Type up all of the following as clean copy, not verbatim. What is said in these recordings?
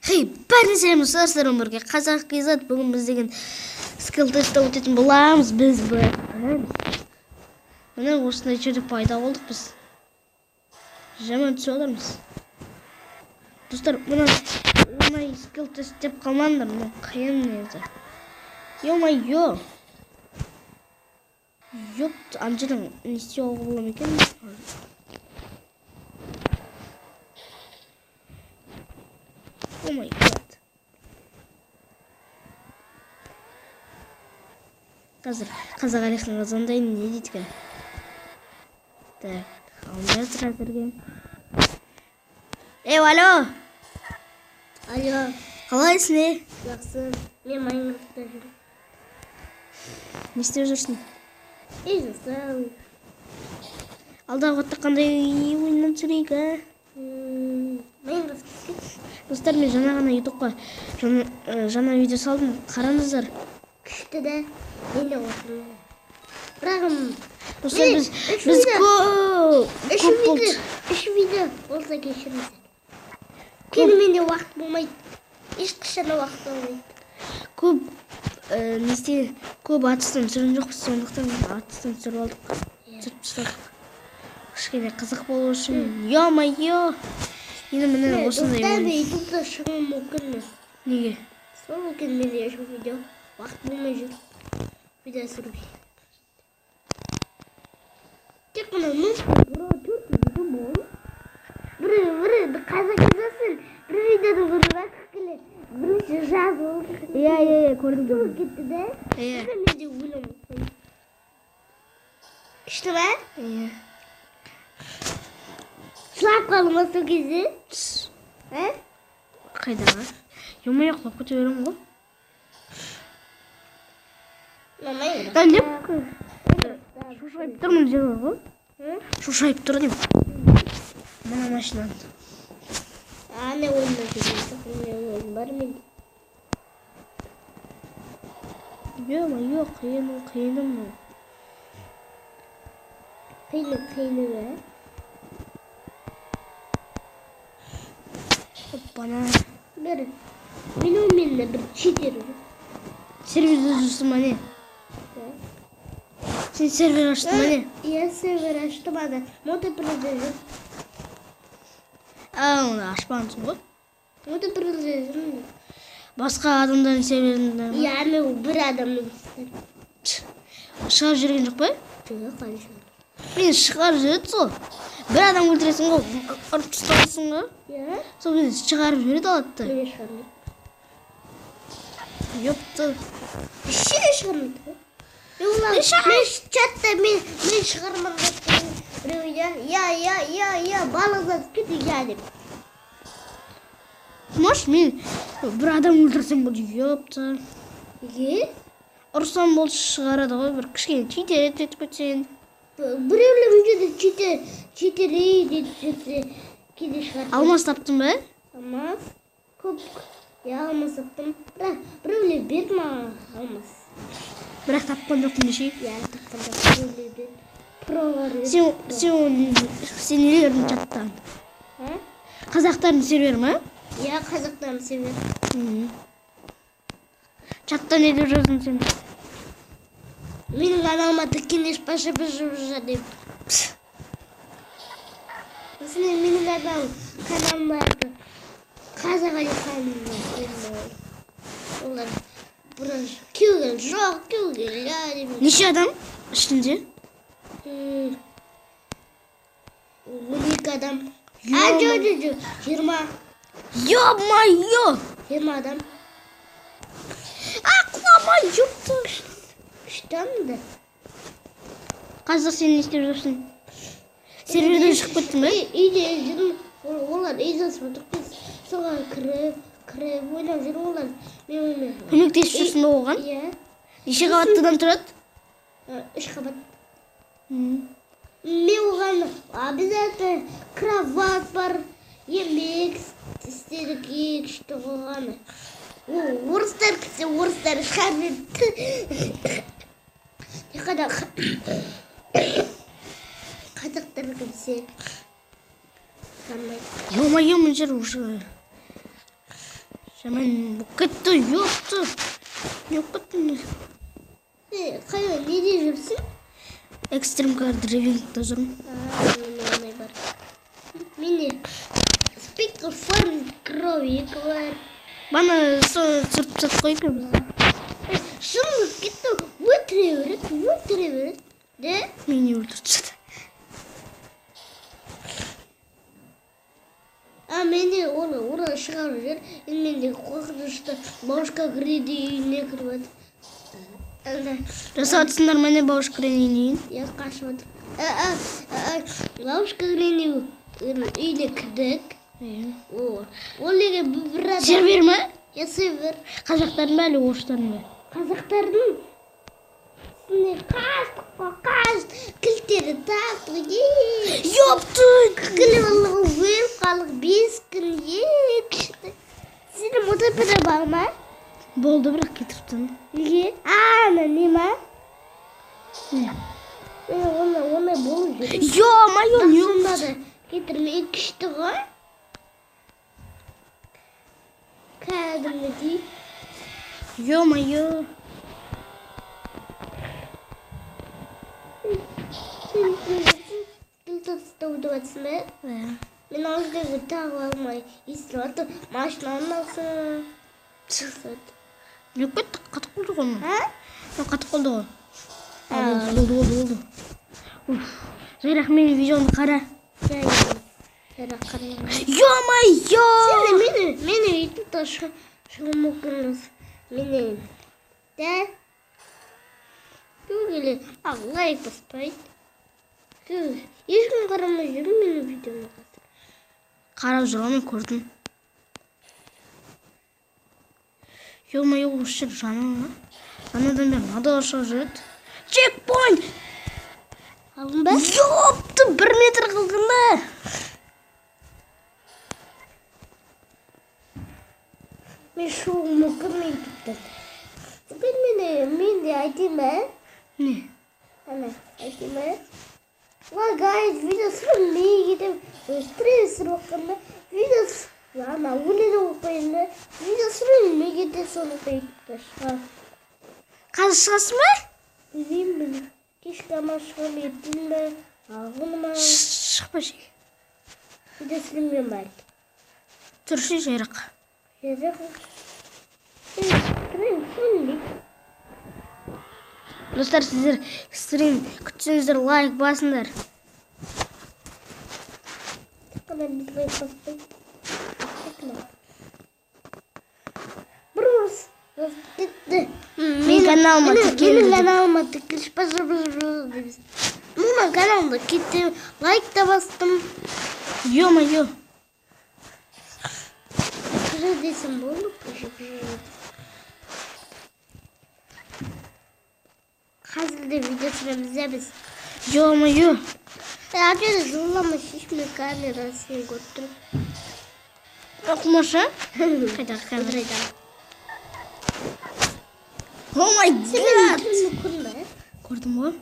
Хей, бәріне сәлем достар, өмірге қазақ кезат. Бүгін біз деген скилл тестті өтетін боламыз. Біз міне осындай жерде пайда болдық біз. Жаман түсе аламыз. Достар, мұнай скилл тест деп қалмаңдар, мұны қиын еді. Йо-майо. Жоқ, анжырың не істеуге болам екен? Oh my god. Қазір қазақ әлиханға звондайын, не дейді екен? Так, алмай тұр әзірге. Алло. Алло. Қалайсың, Жақсы. Мен Майнкрафтта жүрмін. Не істеп жүрсің? Жасау. Алдағы уақытта қандай ойыннан түсірейік, Майнкрафт. Достар, мен жаңа ғана ютубқа жаңа видео салдым. Қараңыздар. Күшті де. Мен де отырмын. Бірақ Достар, біз көп болды. Үш видео болса кешіріңіздер. Өйткені менде уақыт болмайды. Ешқашан уақыт болмайды. Көп атыстан түсірген жоқпыз, сондықтан атыстан түсіріп алдық. Түсіріп тастадық. Кішкене қызық болу үшін. Йо-майо. Енді міне осындай Достар, ютубта шығуым мүмкін емес. Неге? Сол мүмкін менде еш видео уақыт болмай жүр. Видео түсіруге. Тек қана төрт видео болды. Бірі қазақ жазасын, бір видеоды көріп келеді. Бірінші жазып. Иә, көрдім. Сол кетті де. Менде өлім. Күшті ме? Иә. Сылап қалдым осы кезде. Қайдағы? Йо-майо, құлап кете берем ғой. Шошайып тұрмын жер бар ғой. Шошайып тұр дейм. Мына машинаны. Не ойында келесі. Ойын бар мен. Йо-майо, қиыным. Қиыны бе? Оппана. Менде бір читер. Серверді жүрсің ма не? Сен сервер аштың ма не? Иә, сервер аштым ада. Мультиплеер. Оны ашпағансың ғой? Мультиплеер. Басқа адамдардың серверінде ма? Иә, мен бір адамның. Шығарып жүрген жоқ па? Жоқ, қанша. Мен шығарып жүреді сол. Бір адам өлтіресің ғой, ұрып тасталасың ғой. Иә? Сол кезде шығарып жүреді алатты. Мен шығармайды. Ёпты. Шығармайды. Мен чатта мен шығарман жатқан біреуіне я балыңыздан кетті я деп. Маш, мен бір адам өлтірсем болды, ёпты. Неге? Ұрсам болды шығарады ғой, бір кішкене читер етіп кетсең. Біреулер видеода читер деп жүрсе кейде шығарды. Алмас таптың ба? Алмас? Көп. Я алмас таптым. Бірақ біреулер берді маған алмас. Бірақ тапқан жоқпын дешей. Я тапқан жоқпын біреулер. Пролар. Сен нелердің чаттан? Қазақтардың сервері ма? Я қазақтарын сервер. Чатта не деп жаздың сен? Менің аналыма тіккенеш паша деп. Осыны менің каналыма қазақ әлиханның. Олар бұрын кеуген жоқ, кеуген деп. Неше адам ішінде? 12 адам. Жоқ, 20. Ё-майо! 20 адам. Құлама, ёпты. Күштемді. Қазір сен не істеп жүрсің? Серверден шығып кеттің бе? Үйде жүрмін. Олар үйден отырып соған кіріп ойнап жүрмін олар. Көмектесіп жүрсің бе оған? Иә. Неше қабаттыдан тұрады? 3 қабат. Мен оған обязательно кровать бар, емек істедік күшті қойғаны. Орыстар кісі, орыстар шығарып. Қазақтар кісі. Ё-майо, мен жер уже Hemen bu gitti yoktu. Yok gitti. Kaya ne diyeceksin? Extreme Car Driving dozum. Mini speaker phone krovik var. Bana sırp koyuyor musun? Şunu gitti götürüyor. De Beni öldürdü. а мені оны шығарып жібер менде қорқынышты бабушка кіреді үйіне кіріп жатыр Жасатсыңдар міне бабушка кірейін. я қашып жатыр бабушка кірейін үйіне кірдік ол неге бір адам Сервер ме? я сервер Қазақтардың ба әлі орыстардың ба? қазақтардың қаз кілттері тақты Yaptın. Kılıvalı uyum kalık biz gün yekşti. Senin motorbüre bakma. Boldu bırak getirttin. Niye? Ne ma? Ne? Ona bulacak. Ya mayon yok. Aslında da getirme ikişti o. Kaldım ne değil. Yo mayo. Удовольствие. Мне нужно вытягивать и сразу машина nasıl? Yok katı oldu onun. Ha? Yok katı oldu o. Oldu. Zeyrak benim videomu kara. Yo mayo. Meni YouTube şu mukunuz. Meni de Google like поставить. Ешкім қарамай жүрмін менің видеома қазір. Қарап жүрмін көрдім. Ё-моё, осы жер жаңадан бері мынада ашық жүреді. Чекпоинт! Алдың ба? Ёпты, 1 метр қалғанда. Мен шоуым мүмкін тұттым. Мен де айтайын ба? Не? Айтайын ба? Ла гайд, видеосын мен кетем. Стресс оққанда видеосы ана өледі оқпайын да. Видеосын мен кетем соны қойып. Қазір шығасың ба? Білмеймін. Кешкі ама шығам ертең ба? Ағын ма? Шықпа жей. Видеосын мен бар. Тұршы жайрақ. Достар, сіздер стрим күтсеңіздер лайк басыңдар. Қана біз лайк баспай. Брус. Менің каналыма тіркеліңіздер. Менің каналыма тіркеліңіздер. Менің каналымда кетті лайк та бастым. Ё-моё. Кірі десем болды. Қазірде видео түсіреміз біз. Ё-моё. Әдеді жылама шешме камерасы көрттім. Оқымашы? Қайда камера? О май гад! Көрдім ғой.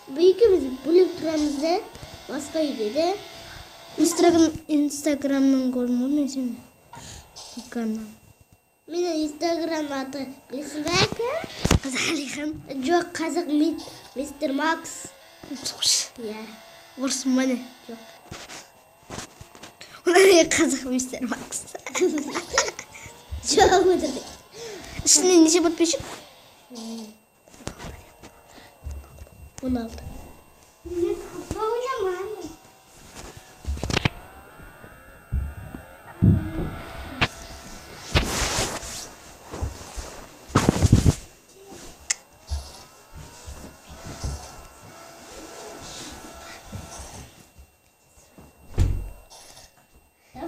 Бұл екеуміз бөлек тұрамыз да, басқа үйде де. Инстаграмның көрдім ғой мен сені. Канал. Менің инстаграм аты білесің бе әке? Қазақ Алихан. Жоқ, қазақ мистер Макс. Иә. Орыс мәне. Жоқ. Олар қазақ мистер Макс. Жоқ, өтірді. Ішінде неше подписчик? 16.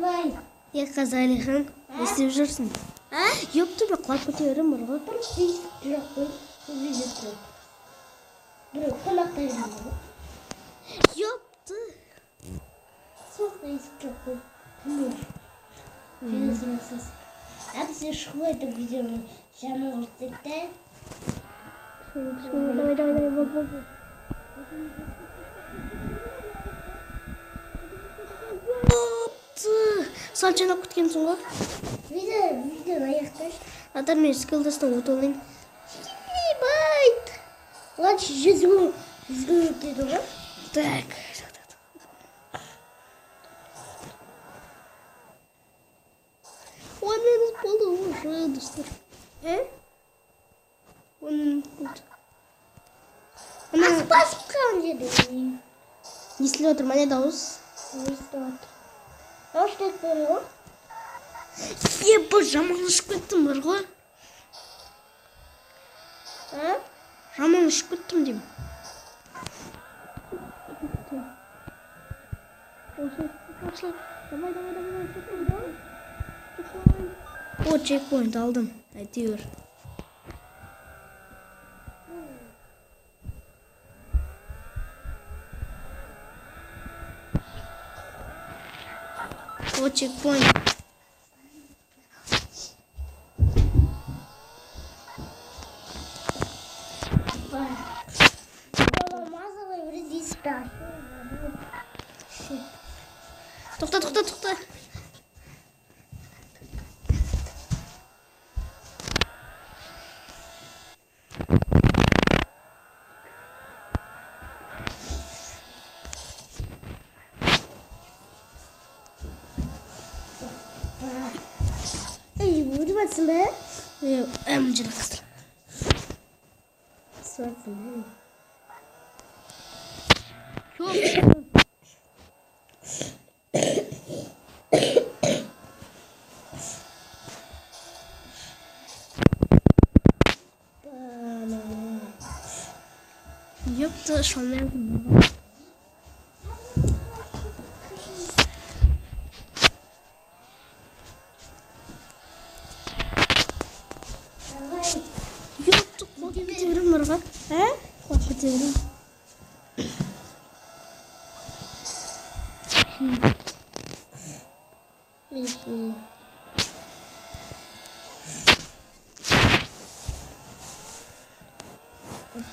Давай. Я қазақ Алихан. Не істеп жүрсің? Ёпты бе, құлап көтерім бар ғой. Жоқ, бұл видео тұрады. Бір қонақта жүрмін. Ёпты. Соқта есіп жоқ қой. Видео сұрасыз. Әбісі шығу айтып видеоны жанын құрттық та. Давай, бол. Ёпты. Санчаны күткенсің ғой. Видео аяқташ. Атар мен скилдастан өтіп алайын. Байт. Ладно, 100 өтеді ғой. Так. Ойныңыз болды ғой, достар. Ойныңыз болды. Басып қалған жерде. Естіліп отыр, міне дауыс. Естіп отыр. Наушник бар ғой. Ебі, жаман ұшып кеттім бар ғой. Жаман ұшып кеттім деймін. О, чекпоинт алдым. Әйтеуір. О, чекпоинт. Тоқта. Vurmasın be. Amcına kızlar. Sorsun. Yok. Yaptı şanlayalım. Yaptık. Bak bitiyorum var bak. Bak bitiyorum.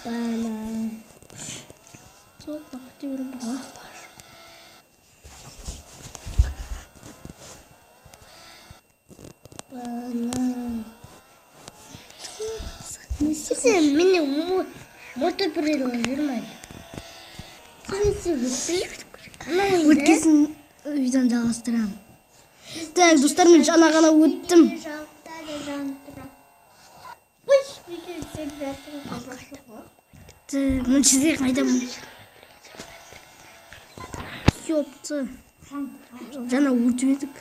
Bana. Çok bakıyorum bak. Sen beni motoprelo vurmadın. Өткесін үйден жалғастырам. Так, достар, мен жаңа ғана өттім. Мен сізге қайдам. Ёпты. Жаңа өтіп едік.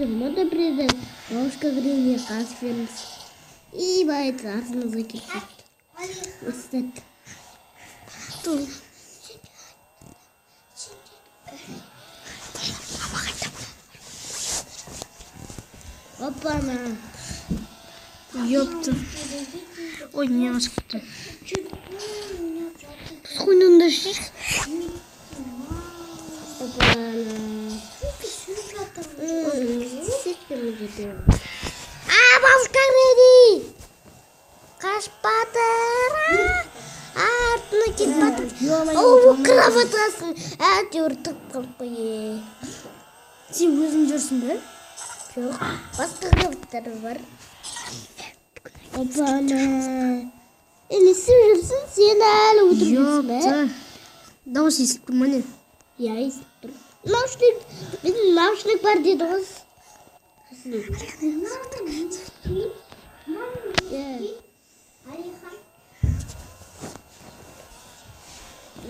Мотопреден. Бабушка Гринья Касфернс. И байт артымызға кетті. Остат. Опа-на. Ёпты. Ой, не ашықты. Хуйнында шиш. Опа-на. Бабушка Гринья. Қашпатыр. Артына кетпатыр. Ол кроватасын. Әйтеуір тық қалып қойы. Сен өзің жүрсің бе? Жоқ, басқа кроваттары бар. Опа-на. Несі жүрсің? Сен әлі отырмысың бе? Ёпты. Дауыс естіліп тұр ма не? Я естіп тұр. Наушник. Біздің наушник бар деді ғой.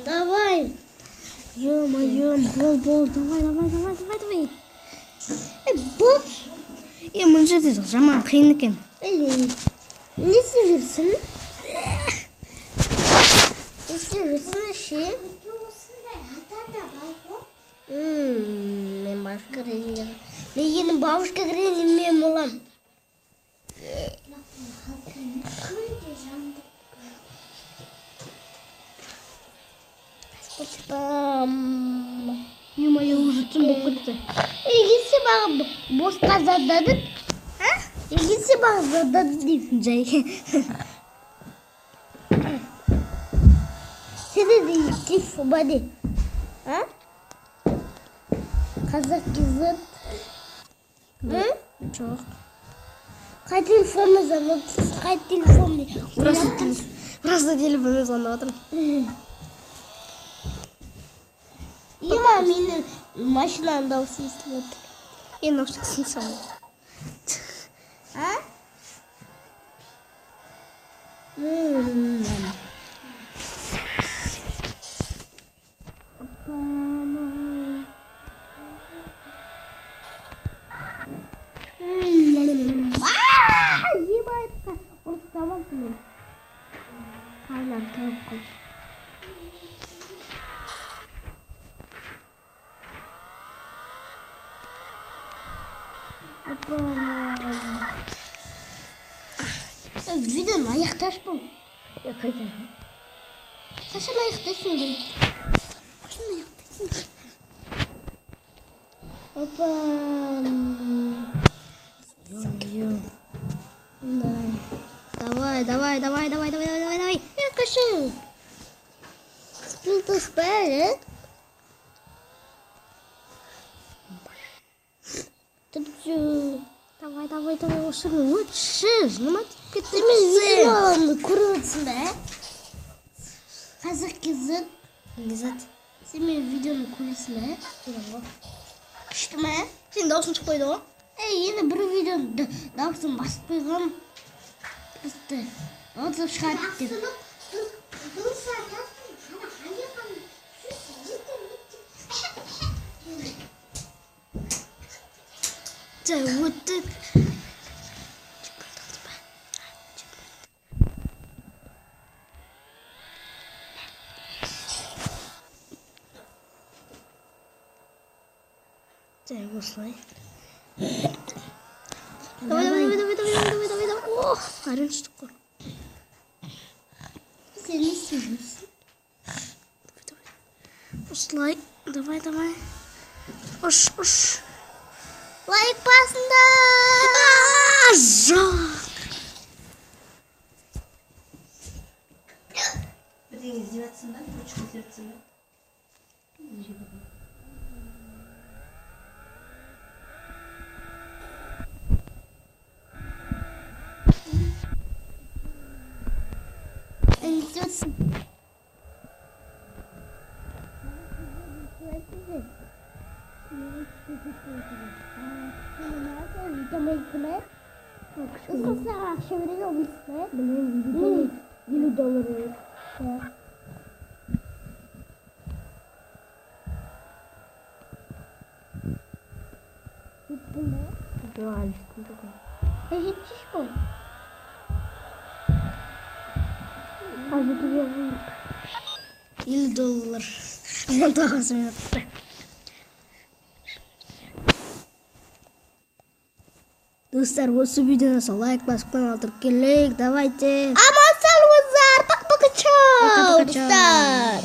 Давай. Ё-моё, бол, давай. Бұл. Мына жерде жаман қиын екен. Несі жүрсің? Ше? Мен бабушка Гринья. Мен енді бабушка Гринья мен болам. Ё-моё, уже түн болып кетті. Егесі бағы босқа зададып. Егесі бағы зададып дейсің жай. Сені дейін. Aktif body. Ha? Kazak kızın. Hı? Çok. Kaç telefonla zaman? Kaç telefonla? Burası telefonu anlamadım. İyi maminin maşinanda o sesli. Yine hoşçakalın sana. Ha? İyi bari. Orası tamam mı? Hala tamam. Videonun ayaktaş mı? Yapacağım. Saçın ayaktaş mı? Saçın ayaktaş mı? Hoppa. Yo. Давай. Yaklaşın. Spiltos böyle. Tutucu. Давай, olsun. Лучше. Ну, Demin video alanını kuruyorsun be. Kazık kızın. Güzel. Senin videonun kulisine. İşte ben. Senin de olsun çıkmaydı o. Yine bir videonun davasını basıp koyalım. İşte. O da çıkarttım. Заводик. Давай. Ох, арен штука. Sen ne istiyorsun? Услай. Давай. Ош. Like basında. Жак. Ты издеваться, да? Ручку сердца, да? Ne istiyorsun? Nasıl akşam veriyor musun? Блин, $1. Реально, что такое? Hiç bu. А вот я $1. Aman daha smiyatı. Dostlar, осы видеоны лайк басып қалдырып келейік. Давайте. Aman salvızlar. Bak bakacağım. Bakacağım. Dostlar.